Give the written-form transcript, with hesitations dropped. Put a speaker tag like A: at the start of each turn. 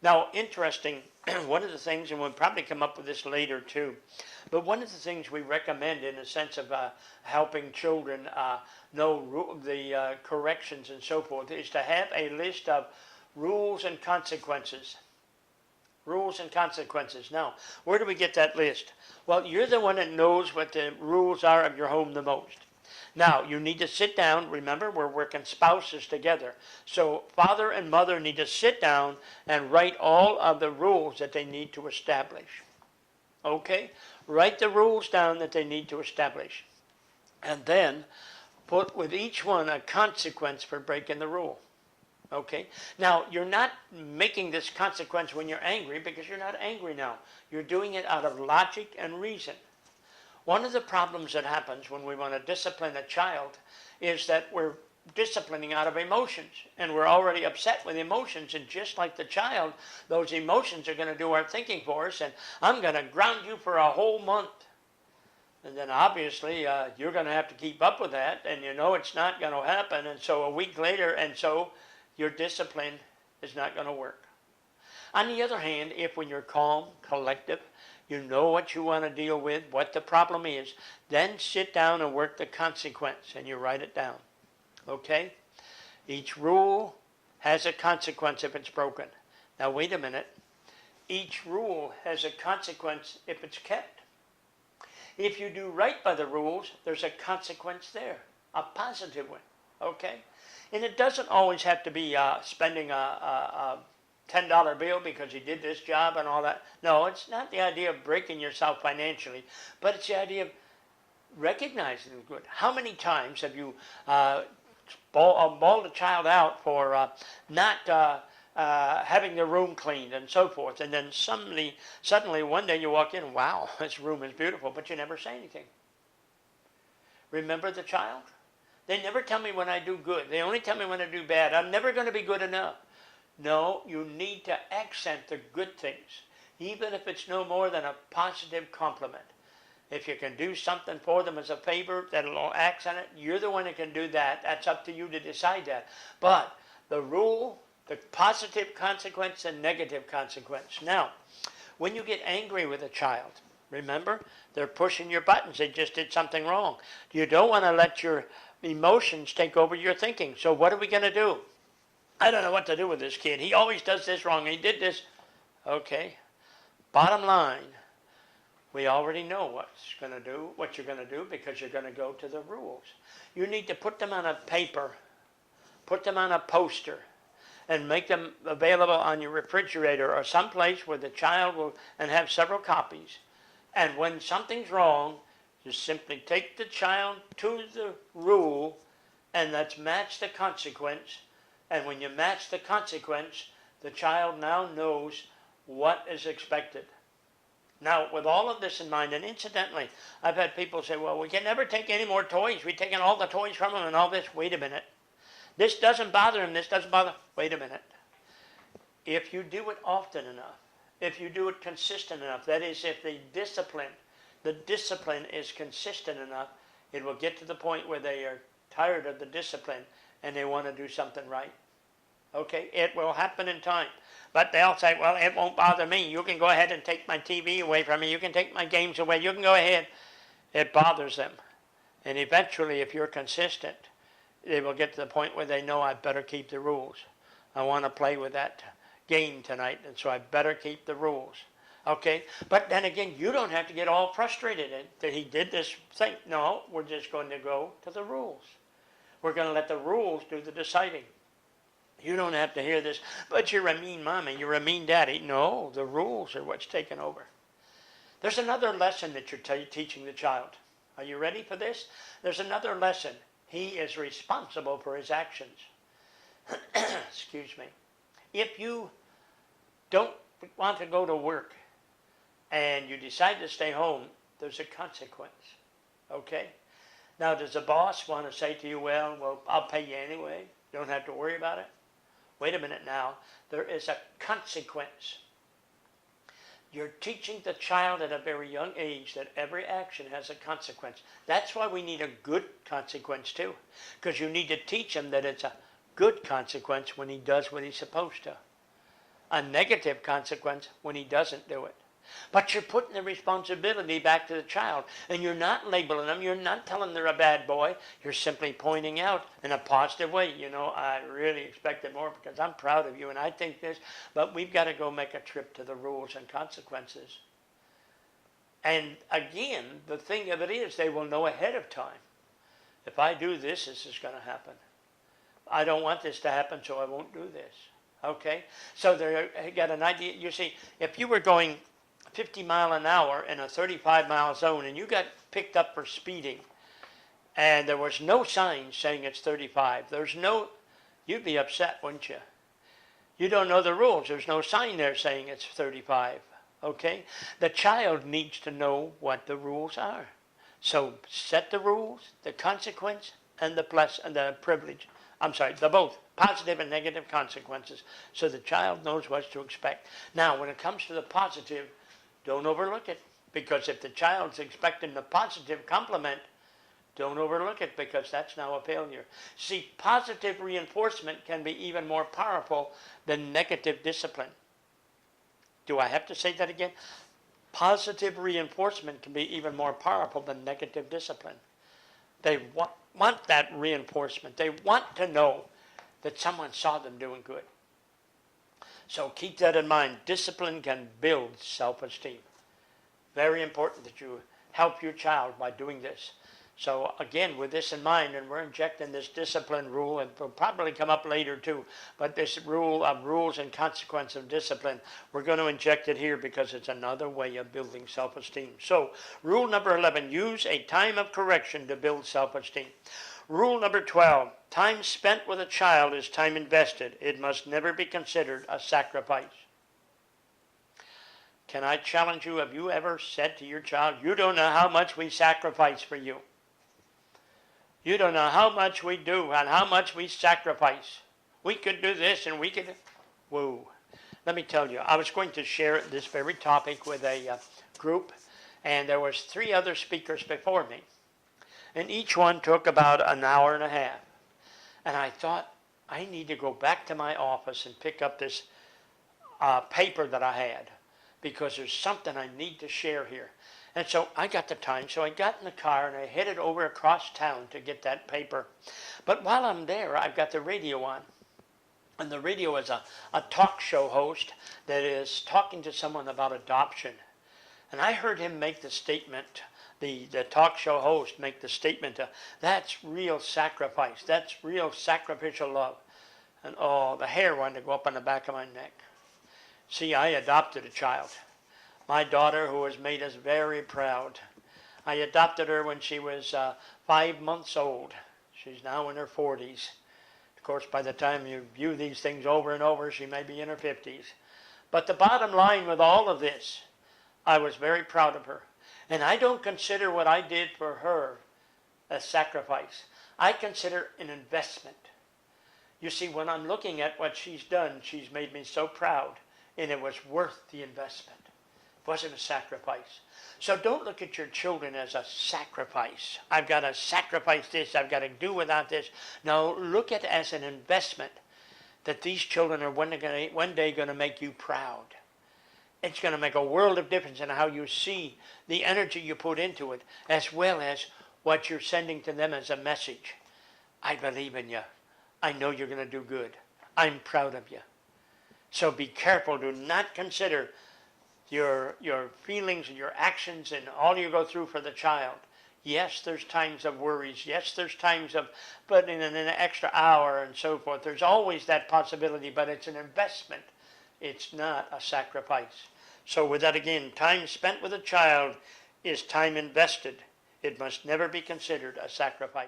A: Now, interesting, one of the things, and we'll probably come up with this later too, but one of the things we recommend in the sense of helping children know the corrections and so forth is to have a list of rules and consequences. Rules and consequences. Now, where do we get that list? Well, you're the one that knows what the rules are of your home the most. Now, you need to sit down. Remember, we're working spouses together. So father and mother need to sit down and write all of the rules that they need to establish. Okay? Write the rules down that they need to establish. And then put with each one a consequence for breaking the rule. Okay? Now, you're not making this consequence when you're angry because you're not angry now. You're doing it out of logic and reason. One of the problems that happens when we want to discipline a child is that we're disciplining out of emotions, and we're already upset with emotions, and just like the child, those emotions are going to do our thinking for us, and I'm going to ground you for a whole month. And then obviously you're going to have to keep up with that, and you know it's not going to happen, and so a week later, and so your discipline is not going to work. On the other hand, if when you're calm, collective, you know what you want to deal with, what the problem is, then sit down and work the consequence, and you write it down. Okay? Each rule has a consequence if it's broken. Now wait a minute. Each rule has a consequence if it's kept. If you do right by the rules, there's a consequence there, a positive one. Okay? And it doesn't always have to be spending a $10 bill because you did this job and all that. No, it's not the idea of breaking yourself financially, but it's the idea of recognizing the good. How many times have you bawled a child out for not having the room cleaned and so forth, and then suddenly one day you walk in, wow, this room is beautiful, but you never say anything. Remember the child? They never tell me when I do good. They only tell me when I do bad. I'm never going to be good enough. No, you need to accent the good things, even if it's no more than a positive compliment. If you can do something for them as a favor that'll accent it, you're the one that can do that. That's up to you to decide that. But the rule, the positive consequence and negative consequence. Now, when you get angry with a child, remember, they're pushing your buttons. They just did something wrong. You don't want to let your emotions take over your thinking. So what are we going to do? I don't know what to do with this kid. He always does this wrong. He did this. Okay. Bottom line, we already know what you're going to do because you're going to go to the rules. You need to put them on a paper, put them on a poster, and make them available on your refrigerator or someplace where the child will, and have several copies. And when something's wrong, just simply take the child to the rule and let's match the consequence. And when you match the consequence, the child now knows what is expected. Now, with all of this in mind, and incidentally, I've had people say, well, we can never take any more toys. We've taken all the toys from them and all this. Wait a minute. This doesn't bother him. This doesn't bother. Wait a minute. If you do it often enough, if you do it consistent enough, that is, if the discipline is consistent enough, it will get to the point where they are tired of the discipline and they want to do something right. Okay, it will happen in time. But they'll say, well, it won't bother me. You can go ahead and take my TV away from me. You can take my games away. You can go ahead. It bothers them. And eventually, if you're consistent, they will get to the point where they know I better keep the rules. I want to play with that game tonight, and so I better keep the rules. Okay? But then again, you don't have to get all frustrated that he did this thing. No, we're just going to go to the rules. We're going to let the rules do the deciding. You don't have to hear this, but you're a mean mommy, you're a mean daddy. No, the rules are what's taken over. There's another lesson that you're teaching the child. Are you ready for this? There's another lesson. He is responsible for his actions. Excuse me. If you don't want to go to work and you decide to stay home, there's a consequence. Okay? Now, does the boss want to say to you, well, I'll pay you anyway. You don't have to worry about it? Wait a minute now. There is a consequence. You're teaching the child at a very young age that every action has a consequence. That's why we need a good consequence too. Because you need to teach him that it's a good consequence when he does what he's supposed to. a negative consequence when he doesn't do it. But you're putting the responsibility back to the child, and you're not labeling them. You're not telling them they're a bad boy. You're simply pointing out in a positive way, you know, I really expected more because I'm proud of you and I think this, but we've got to go make a trip to the rules and consequences. And again, the thing of it is they will know ahead of time. If I do this, this is going to happen. I don't want this to happen, so I won't do this. Okay? So they got an idea. You see, if you were going 50 mile an hour in a 35 mile zone and you got picked up for speeding and there was no sign saying it's 35, you'd be upset, wouldn't you? You don't know the rules. There's no sign there saying it's 35. Okay? The child needs to know what the rules are. So set the rules, the consequence, and the plus and the privilege. I'm sorry, the both positive and negative consequences, so the child knows what to expect. Now, when it comes to the positive, don't overlook it, because if the child's expecting the positive compliment, don't overlook it, because that's now a failure. See, positive reinforcement can be even more powerful than negative discipline. Do I have to say that again? Positive reinforcement can be even more powerful than negative discipline. They want that reinforcement. They want to know that someone saw them doing good. So keep that in mind. Discipline can build self-esteem. Very important that you help your child by doing this. So again, with this in mind, and we're injecting this discipline rule, and will probably come up later too, but this rule of rules and consequence of discipline, we're going to inject it here because it's another way of building self-esteem. So rule number 11, use a time of correction to build self-esteem. Rule number 12, time spent with a child is time invested. It must never be considered a sacrifice. Can I challenge you, have you ever said to your child, you don't know how much we sacrifice for you? You don't know how much we do and how much we sacrifice. We could do this and we could, whoa. Let me tell you, I was going to share this very topic with a group, and there was 3 other speakers before me. And each one took about an hour and a half. And I thought, I need to go back to my office and pick up this paper that I had, because there's something I need to share here. And so I got the time, so I got in the car and I headed over across town to get that paper. But while I'm there, I've got the radio on. And the radio is a talk show host that is talking to someone about adoption. And I heard him make the statement, the talk show host make the statement, that's real sacrifice, that's real sacrificial love. And oh, the hair wanted to go up on the back of my neck. See, I adopted a child. My daughter, who has made us very proud. I adopted her when she was 5 months old. She's now in her 40s. Of course, by the time you view these things over and over, she may be in her 50s. But the bottom line with all of this, I was very proud of her. And I don't consider what I did for her a sacrifice. I consider an investment. You see, when I'm looking at what she's done, she's made me so proud, and it was worth the investment. It wasn't a sacrifice. So don't look at your children as a sacrifice. I've got to sacrifice this, I've got to do without this. No, look at it as an investment that these children are one day going to make you proud. It's going to make a world of difference in how you see the energy you put into it, as well as what you're sending to them as a message. I believe in you. I know you're going to do good. I'm proud of you. So be careful. Do not consider your feelings and your actions and all you go through for the child. Yes, there's times of worries. Yes, there's times of putting in an extra hour and so forth. There's always that possibility, but it's an investment. It's not a sacrifice. So with that again, time spent with a child is time invested. It must never be considered a sacrifice.